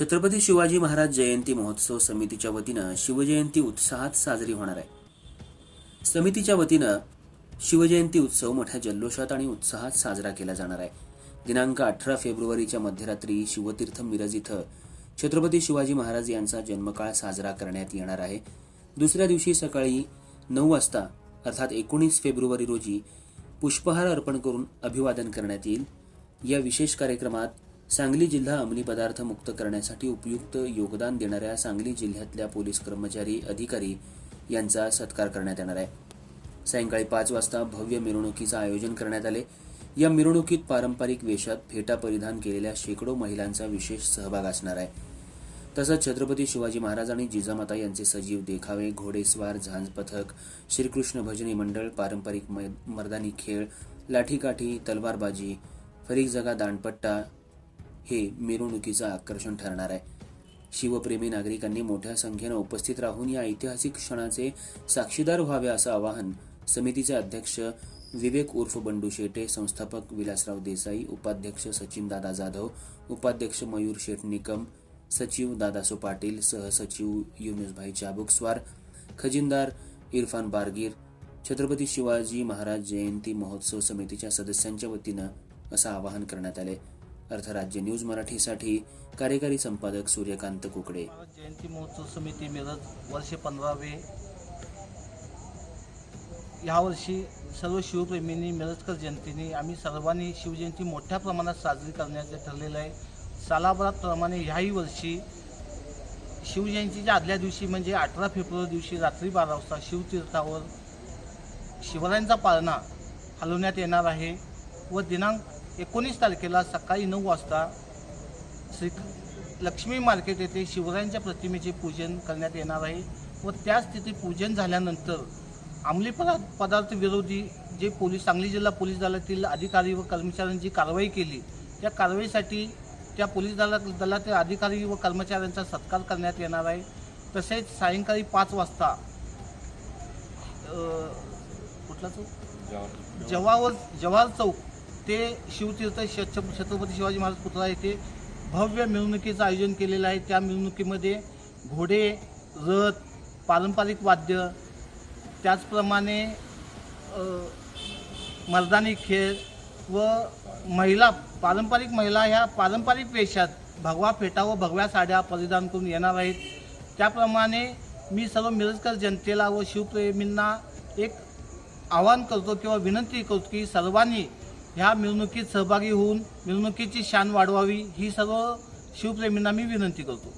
छत्रपती शिवाजी महाराज जयंती महोत्सव समितीच्या वतीनं शिवजयंती उत्साहात साजरी होणार आहे। समितीच्या वतीनं शिवजयंती उत्सव मोठ्या जल्लोषात आणि उत्साहात साजरा केला जाणार आहे। दिनांक 18 फेब्रुवारीच्या मध्यरात्री शिवतीर्थ मिरज इथं छत्रपती शिवाजी महाराज यांचा जन्मकाळ साजरा करण्यात येणार आहे। दुसऱ्या दिवशी सकाळी 9 वाजता अर्थात 19 फेब्रुवारी रोजी पुष्पहार अर्पण करून अभिवादन करण्यात येईल। या विशेष कार्यक्रमात सांगली जिल्हा अंमली पदार्थ मुक्त करण्यासाठी उपयुक्त योगदान देणाऱ्या सांगली जिल्ह्यातल्या पोलीस कर्मचारी अधिकारी यांचा सत्कार करण्यात येणार आहे। सायंकाळी 5 वाजता भव्य मिरवणुकीचं आयोजन करण्यात आले। या मिरवणुकीत पारंपरिक वेशात फेटा परिधान केलेल्या शेकडो महिलांचा विशेष सहभाग असणार आहे। तसंच छत्रपती शिवाजी महाराज आणि जिजामाता यांचे सजीव देखावे, घोडेस्वार, झांज पथक, श्रीकृष्ण भजनी मंडळ, पारंपरिक मर्दानी खेळ, लाठीकाठी, तलवारबाजी, फरीक जगा दांडपट्टा हे मिरवणुकीचं आकर्षण ठरणार आहे। शिवप्रेमी नागरिकांनी मोठ्या संख्येनं उपस्थित राहून या ऐतिहासिक क्षणाचे साक्षीदार व्हावे असं आवाहन समितीचे अध्यक्ष विवेक उर्फ बंडू शेटे, संस्थापक विलासराव देसाई, उपाध्यक्ष सचिन दादा जाधव, उपाध्यक्ष मयूर शेठ निकम, सचिव दादासो पाटील, सहसचिव युनुसभाई चाबुकस्वार, खजिनदार इरफान बारगीर, छत्रपती शिवाजी महाराज जयंती महोत्सव समितीच्या सदस्यांच्या वतीनं असं आवाहन करण्यात आले। अर्थराज्य न्यूज मराठीसाठी कार्यकारी संपादक सूर्यकांत कुकडे। जयंती महोत्सव समिती मिरज वर्षे 15वे। यावर्षी सर्व शिवप्रेमींनी मिरजकर जनतेने आम्ही सर्वांनी शिवजयंती मोठ्या प्रमाणात साजरी करण्याचे ठरलेलं आहे। सालाबाराप्रमाणे ह्याही वर्षी शिवजयंतीच्या आदल्या दिवशी म्हणजे 18 फेब्रुवारी दिवशी रात्री 12 वाजता शिवतीर्थावर शिवरायांचा पाळणा हलवण्यात येणार आहे व दिनांक 19 तारखेला सकाळी 9 वाजता श्री लक्ष्मी मार्केट येथे शिवरायांच्या प्रतिमेचे पूजन करण्यात येणार आहे व त्याच तिथे पूजन झाल्यानंतर अंमली पदार्थ विरोधी जे पोलीस सांगली जिल्हा पोलीस दलातील अधिकारी व कर्मचाऱ्यांची कारवाई केली त्या कारवाईसाठी त्या पोलीस दलातील अधिकारी व कर्मचाऱ्यांचा सत्कार करण्यात येणार आहे। तसेच सायंकाळी 5 वाजता कुठला चौक जवाहर चौक ते शिवतीर्थ छत्रपती शिवाजी महाराज पुतळा येथे भव्य मिरवणुकीचं आयोजन केलेलं आहे। त्या मिरवणुकीमध्ये घोडे, रथ, पारंपरिक वाद्य, त्याचप्रमाणे मर्दानी खेळ व पारंपरिक महिला ह्या पारंपरिक वेशात भगवा फेटा व भगव्या साड्या परिधान करून येणार आहेत। त्याप्रमाणे मी सर्व मिरजकर जनतेला व शिवप्रेमींना एक आवाहन करतो किंवा विनंती करतो की सर्वांनी ह्या मिरवणुकीत सहभागी होऊन मिरवणुकीची शान वाढवावी ही सर्व शिवप्रेमींना मी विनंती करतो।